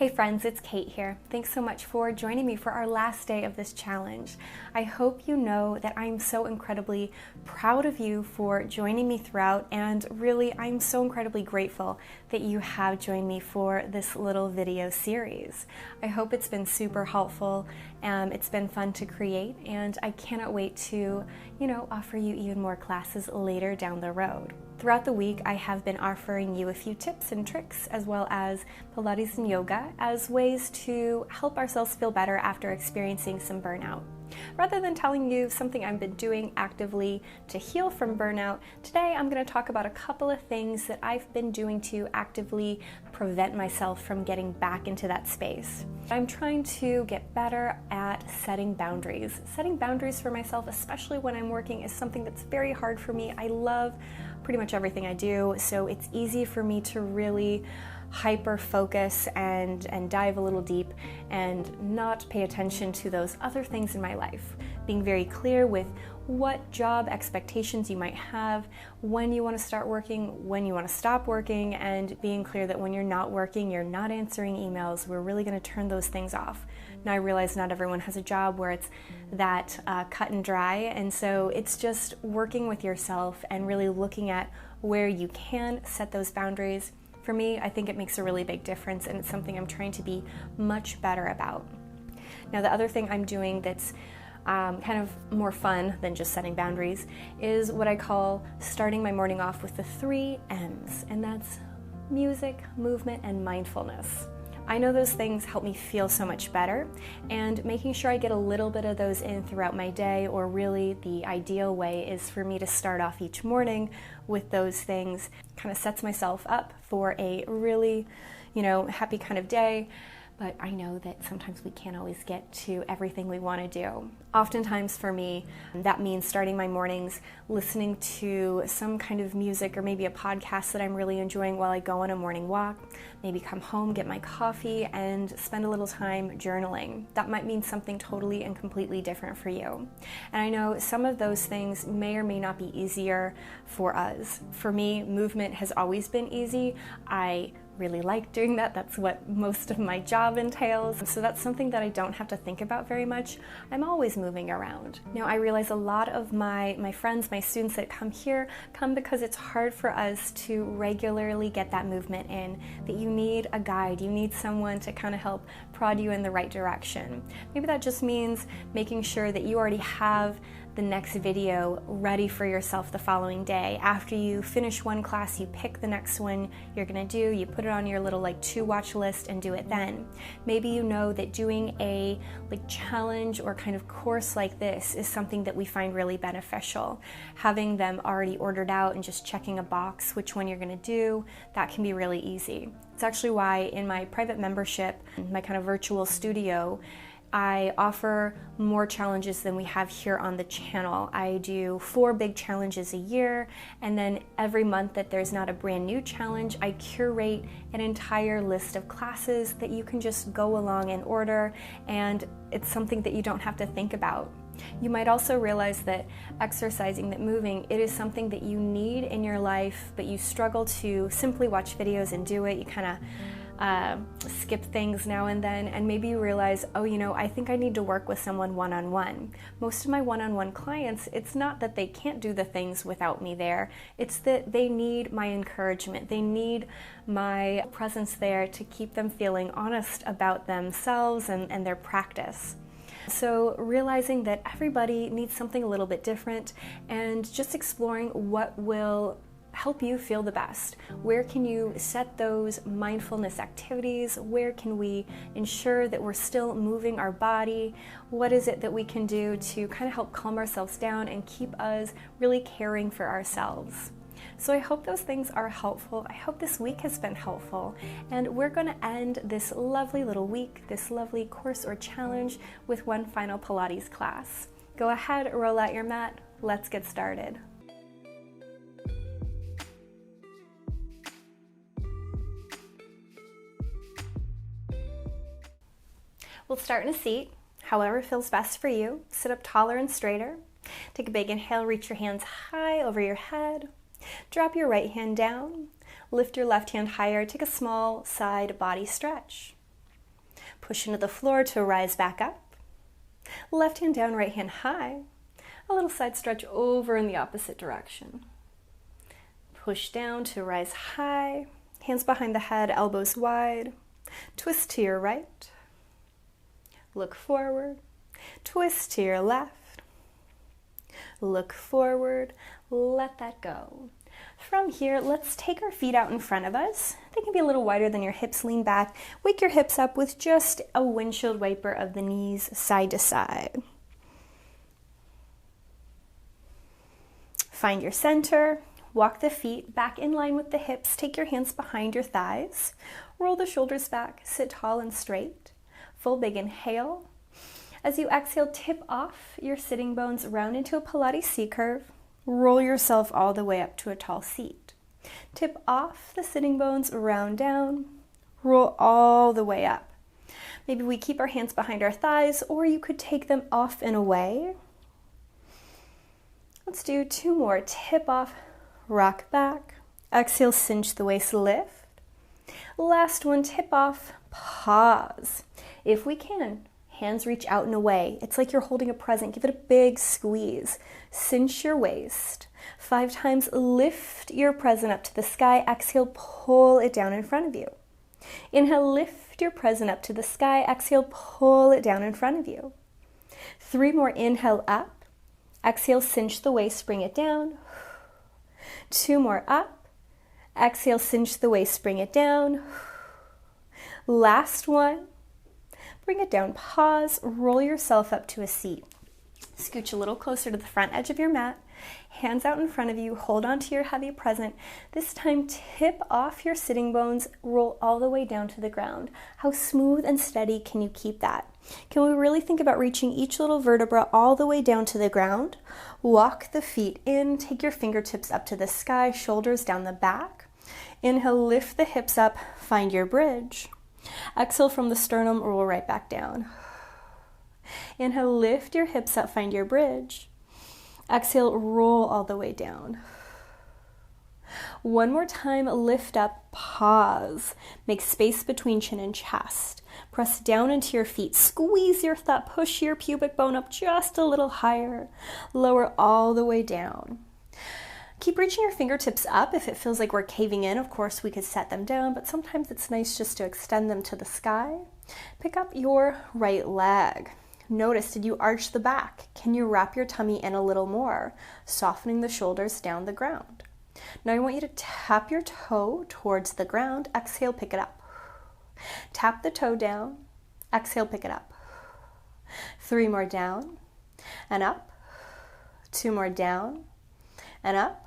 Hey friends, it's Kate here. Thanks so much for joining me for our last day of this challenge. I hope you know that I'm so incredibly proud of you for joining me throughout, and really I'm so incredibly grateful that you have joined me for this little video series. I hope it's been super helpful. It's been fun to create, and I cannot wait to, offer you even more classes later down the road. Throughout the week, I have been offering you a few tips and tricks, as well as Pilates and yoga, as ways to help ourselves feel better after experiencing some burnout. Rather than telling you something I've been doing actively to heal from burnout, today I'm going to talk about a couple of things that I've been doing to actively prevent myself from getting back into that space. I'm trying to get better at setting boundaries. Setting boundaries for myself, especially when I'm working, is something that's very hard for me. I love pretty much everything I do, so it's easy for me to really hyper focus and dive a little deep and not pay attention to those other things in my life. Being very clear with what job expectations you might have, when you want to start working, when you want to stop working, and being clear that when you're not working, you're not answering emails, we're really going to turn those things off. Now I realize not everyone has a job where it's that cut and dry, and so it's just working with yourself and really looking at where you can set those boundaries. For me, I think it makes a really big difference, and it's something I'm trying to be much better about. Now, the other thing I'm doing that's kind of more fun than just setting boundaries is what I call starting my morning off with the 3 M's, and that's music, movement, and mindfulness. I know those things help me feel so much better, and making sure I get a little bit of those in throughout my day, or really the ideal way is for me to start off each morning with those things, kind of sets myself up for a really, happy kind of day. But I know that sometimes we can't always get to everything we want to do. Oftentimes for me, that means starting my mornings listening to some kind of music or maybe a podcast that I'm really enjoying while I go on a morning walk, maybe come home, get my coffee, and spend a little time journaling. That might mean something totally and completely different for you. And I know some of those things may or may not be easier for us. For me, movement has always been easy. I really like doing that. That's what most of my job entails. So that's something that I don't have to think about very much. I'm always moving around. Now, I realize a lot of my friends, my students that come here, come because it's hard for us to regularly get that movement in, that you need a guide, you need someone to kind of help prod you in the right direction. Maybe that just means making sure that you already have the next video ready for yourself the following day. After you finish one class, you pick the next one you're gonna do, you put it on your little to watch list and do it then. Maybe you know that doing a challenge or kind of course like this is something that we find really beneficial. Having them already ordered out and just checking a box which one you're gonna do, that can be really easy. It's actually why in my private membership, my kind of virtual studio, I offer more challenges than we have here on the channel. I do 4 big challenges a year, and then every month that there's not a brand new challenge, I curate an entire list of classes that you can just go along and order, and it's something that you don't have to think about. You might also realize that exercising, that moving, it is something that you need in your life, but you struggle to simply watch videos and do it. You kind of skip things now and then, and maybe you realize, I think I need to work with someone one-on-one. Most of my one-on-one clients, it's not that they can't do the things without me there, it's that they need my encouragement. They need my presence there to keep them feeling honest about themselves and their practice. So realizing that everybody needs something a little bit different, and just exploring what will help you feel the best. Where can you set those mindfulness activities? Where can we ensure that we're still moving our body? What is it that we can do to kind of help calm ourselves down and keep us really caring for ourselves? So I hope those things are helpful. I hope this week has been helpful. And we're going to end this lovely little week, this lovely course or challenge, with one final Pilates class. Go ahead, roll out your mat. Let's get started. We'll start in a seat, however feels best for you. Sit up taller and straighter. Take a big inhale, reach your hands high over your head. Drop your right hand down. Lift your left hand higher. Take a small side body stretch. Push into the floor to rise back up. Left hand down, right hand high. A little side stretch over in the opposite direction. Push down to rise high. Hands behind the head, elbows wide. Twist to your right. Look forward. Twist to your left. Look forward. Let that go. From here, let's take our feet out in front of us. They can be a little wider than your hips. Lean back. Wake your hips up with just a windshield wiper of the knees side to side. Find your center. Walk the feet back in line with the hips. Take your hands behind your thighs. Roll the shoulders back. Sit tall and straight. Full big inhale. As you exhale, tip off your sitting bones, round into a Pilates C-curve. Roll yourself all the way up to a tall seat. Tip off the sitting bones, round down. Roll all the way up. Maybe we keep our hands behind our thighs, or you could take them off and away. Let's do 2 more. Tip off, rock back. Exhale, cinch the waist, lift. Last one, tip off, pause. If we can, hands reach out and away. It's like you're holding a present. Give it a big squeeze. Cinch your waist. 5 times, lift your present up to the sky. Exhale, pull it down in front of you. Inhale, lift your present up to the sky. Exhale, pull it down in front of you. 3 more, inhale up. Exhale, cinch the waist, bring it down. 2 more, up. Exhale, cinch the waist, bring it down. Last one. Bring it down, pause, roll yourself up to a seat. Scooch a little closer to the front edge of your mat. Hands out in front of you, hold on to your heavy present. This time, tip off your sitting bones, roll all the way down to the ground. How smooth and steady can you keep that? Can we really think about reaching each little vertebra all the way down to the ground? Walk the feet in, take your fingertips up to the sky, shoulders down the back. Inhale, lift the hips up, find your bridge. Exhale from the sternum, roll right back down. Inhale, lift your hips up, find your bridge. Exhale, roll all the way down. One more time, lift up, pause. Make space between chin and chest. Press down into your feet, squeeze your thigh, push your pubic bone up just a little higher. Lower all the way down. Keep reaching your fingertips up. If it feels like we're caving in, of course, we could set them down, but sometimes it's nice just to extend them to the sky. Pick up your right leg. Notice, did you arch the back? Can you wrap your tummy in a little more, softening the shoulders down the ground? Now I want you to tap your toe towards the ground. Exhale, pick it up. Tap the toe down. Exhale, pick it up. 3 more down and up. 2 more down and up.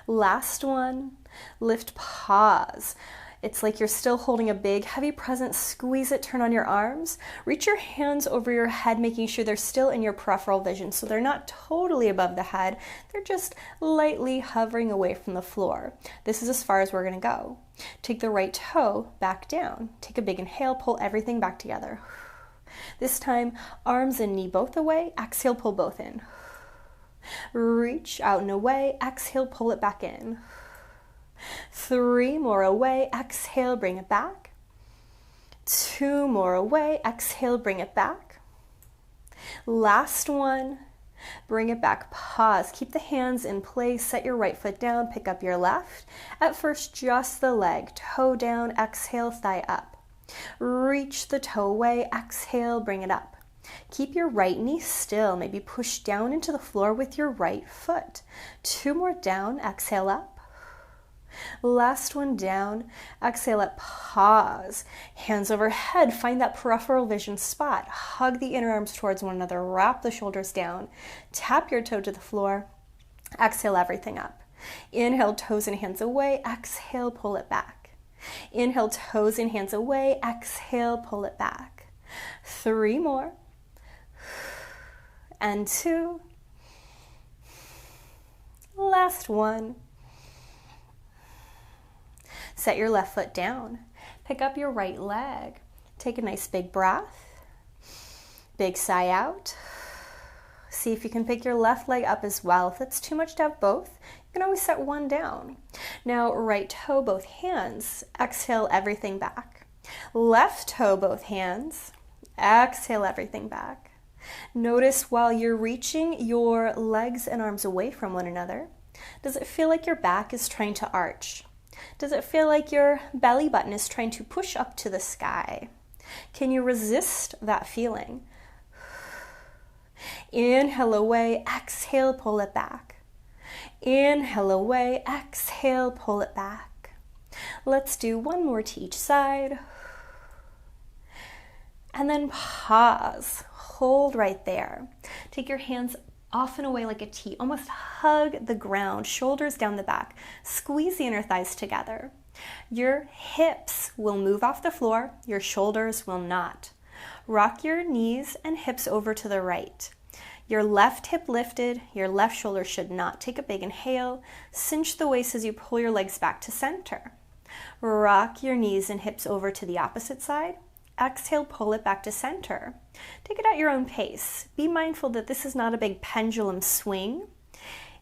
Last one, lift, pause. It's like you're still holding a big, heavy present. Squeeze it, turn on your arms. Reach your hands over your head, making sure they're still in your peripheral vision. So they're not totally above the head. They're just lightly hovering away from the floor. This is as far as we're going to go. Take the right toe back down. Take a big inhale, pull everything back together. This time, arms and knee both away. Exhale, pull both in. Reach out and away. Exhale, pull it back in. 3 more away. Exhale, bring it back. 2 more away. Exhale, bring it back. Last one. Bring it back. Pause. Keep the hands in place. Set your right foot down. Pick up your left. At first, just the leg. Toe down. Exhale, thigh up. Reach the toe away. Exhale, bring it up. Keep your right knee still. Maybe push down into the floor with your right foot. 2 more down. Exhale up. Last one down. Exhale up. Pause. Hands overhead. Find that peripheral vision spot. Hug the inner arms towards one another. Wrap the shoulders down. Tap your toe to the floor. Exhale everything up. Inhale, toes and hands away. Exhale, pull it back. Inhale, toes and hands away. Exhale, pull it back. 3 more. And 2. Last one. Set your left foot down. Pick up your right leg. Take a nice big breath. Big sigh out. See if you can pick your left leg up as well. If it's too much to have both, you can always set one down. Now, right toe, both hands. Exhale everything back. Left toe, both hands. Exhale everything back. Notice while you're reaching your legs and arms away from one another, does it feel like your back is trying to arch? Does it feel like your belly button is trying to push up to the sky? Can you resist that feeling? Inhale away, exhale, pull it back. Inhale away, exhale, pull it back. Let's do one more to each side. And then pause. Hold right there. Take your hands off and away like a T. Almost hug the ground, shoulders down the back. Squeeze the inner thighs together. Your hips will move off the floor. Your shoulders will not. Rock your knees and hips over to the right. Your left hip lifted, your left shoulder should not. Take a big inhale. Cinch the waist as you pull your legs back to center. Rock your knees and hips over to the opposite side. Exhale, pull it back to center. Take it at your own pace. Be mindful that this is not a big pendulum swing.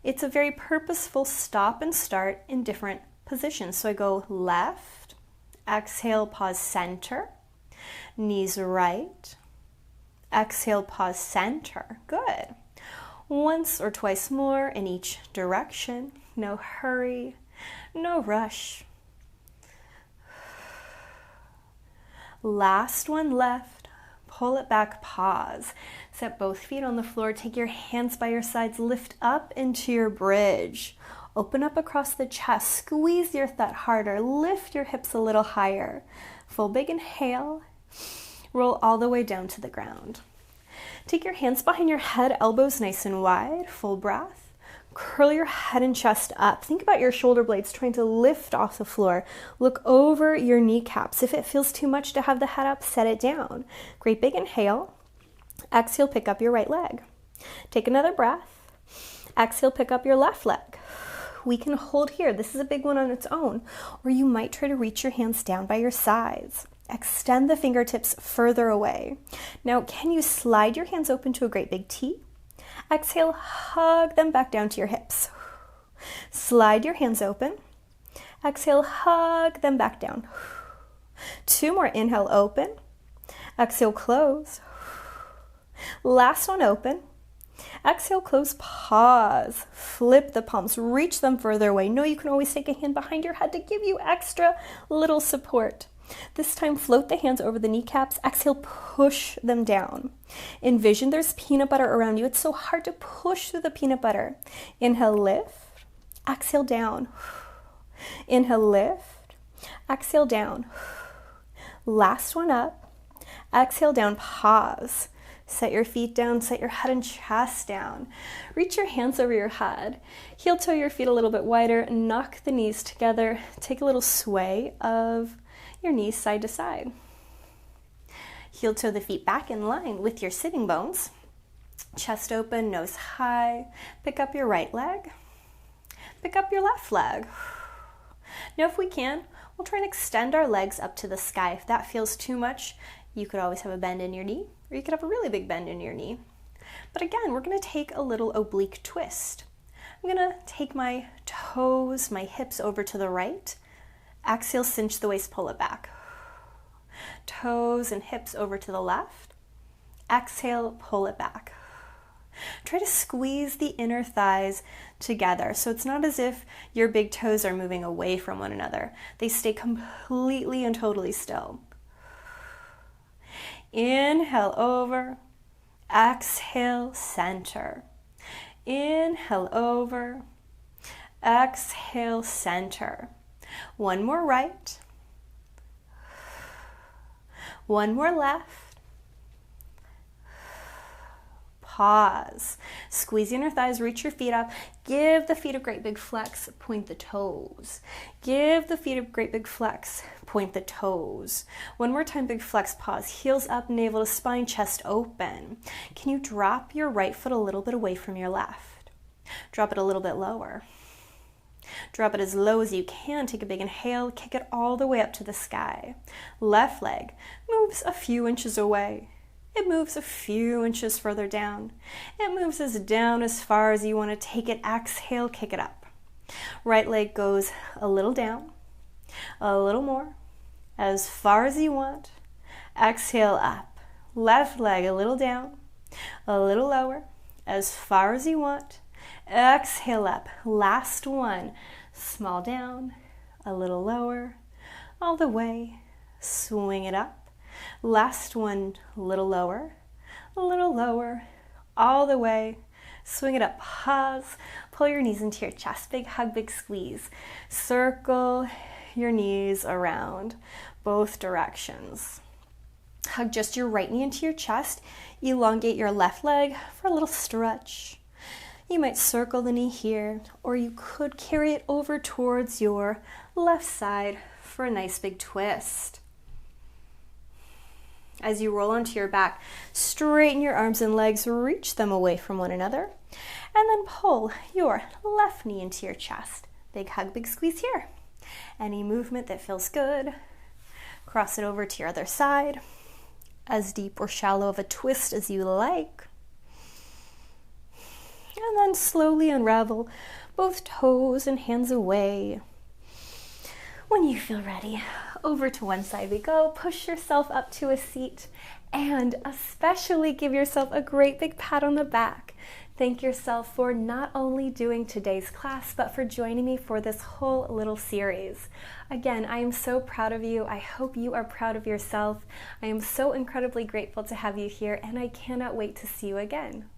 It's a very purposeful stop and start in different positions. So I go left, exhale, pause, center. Knees right. Exhale, pause, center. Good. Once or twice more in each direction. No hurry, no rush. Last one left. Pull it back, pause. Set both feet on the floor. Take your hands by your sides. Lift up into your bridge. Open up across the chest. Squeeze your thigh harder. Lift your hips a little higher. Full big inhale. Roll all the way down to the ground. Take your hands behind your head, elbows nice and wide. Full breath. Curl your head and chest up. Think about your shoulder blades trying to lift off the floor. Look over your kneecaps. If it feels too much to have the head up, set it down. Great big inhale. Exhale, pick up your right leg. Take another breath. Exhale, pick up your left leg. We can hold here. This is a big one on its own. Or you might try to reach your hands down by your sides. Extend the fingertips further away. Now, can you slide your hands open to a great big T? Exhale, hug them back down to your hips. Slide your hands open. Exhale, hug them back down. 2 more, inhale, open. Exhale, close. Last one, open. Exhale, close, pause. Flip the palms, reach them further away. No, you can always take a hand behind your head to give you extra little support. This time, float the hands over the kneecaps. Exhale, push them down. Envision there's peanut butter around you. It's so hard to push through the peanut butter. Inhale, lift. Exhale, down. Inhale, lift. Exhale, down. Last one up. Exhale, down, pause. Set your feet down, set your head and chest down. Reach your hands over your head. Heel toe your feet a little bit wider. Knock the knees together. Take a little sway of your knees side to side. Heel toe the feet back in line with your sitting bones. Chest open, nose high. Pick up your right leg. Pick up your left leg. Now if we can, we'll try and extend our legs up to the sky. If that feels too much, you could always have a bend in your knee, or you could have a really big bend in your knee. But again, we're going to take a little oblique twist. I'm going to take my toes, my hips over to the right. Exhale, cinch the waist, pull it back. Toes and hips over to the left. Exhale, pull it back. Try to squeeze the inner thighs together. So it's not as if your big toes are moving away from one another. They stay completely and totally still. Inhale over. Exhale, center. Inhale over. Exhale, center. One more right. One more left. Pause. Squeeze the inner thighs, reach your feet up. Give the feet a great big flex, point the toes. Give the feet a great big flex, point the toes. One more time, big flex, pause. Heels up, navel to spine, chest open. Can you drop your right foot a little bit away from your left? Drop it a little bit lower. Drop it as low as you can. Take a big inhale. Kick it all the way up to the sky. Left leg moves a few inches away. It moves a few inches further down. It moves as down as far as you want to take it. Exhale, kick it up. Right leg goes a little down, a little more. as far as you want. Exhale up. Left leg a little down, a little lower, as far as you want. Exhale up. Last one. Small down, a little lower, all the way. Swing it up. Last one, a little lower, all the way. Swing it up. Pause. Pull your knees into your chest. Big hug, big squeeze. Circle your knees around both directions. Hug just your right knee into your chest. Elongate your left leg for a little stretch. You might circle the knee here, or you could carry it over towards your left side for a nice big twist. As you roll onto your back, straighten your arms and legs, reach them away from one another, and then pull your left knee into your chest. Big hug, big squeeze here. Any movement that feels good, cross it over to your other side, as deep or shallow of a twist as you like. And then slowly unravel both toes and hands away. When you feel ready, over to one side we go. Push yourself up to a seat and especially give yourself a great big pat on the back. Thank yourself for not only doing today's class, but for joining me for this whole little series. Again, I am so proud of you. I hope you are proud of yourself. I am so incredibly grateful to have you here, and I cannot wait to see you again.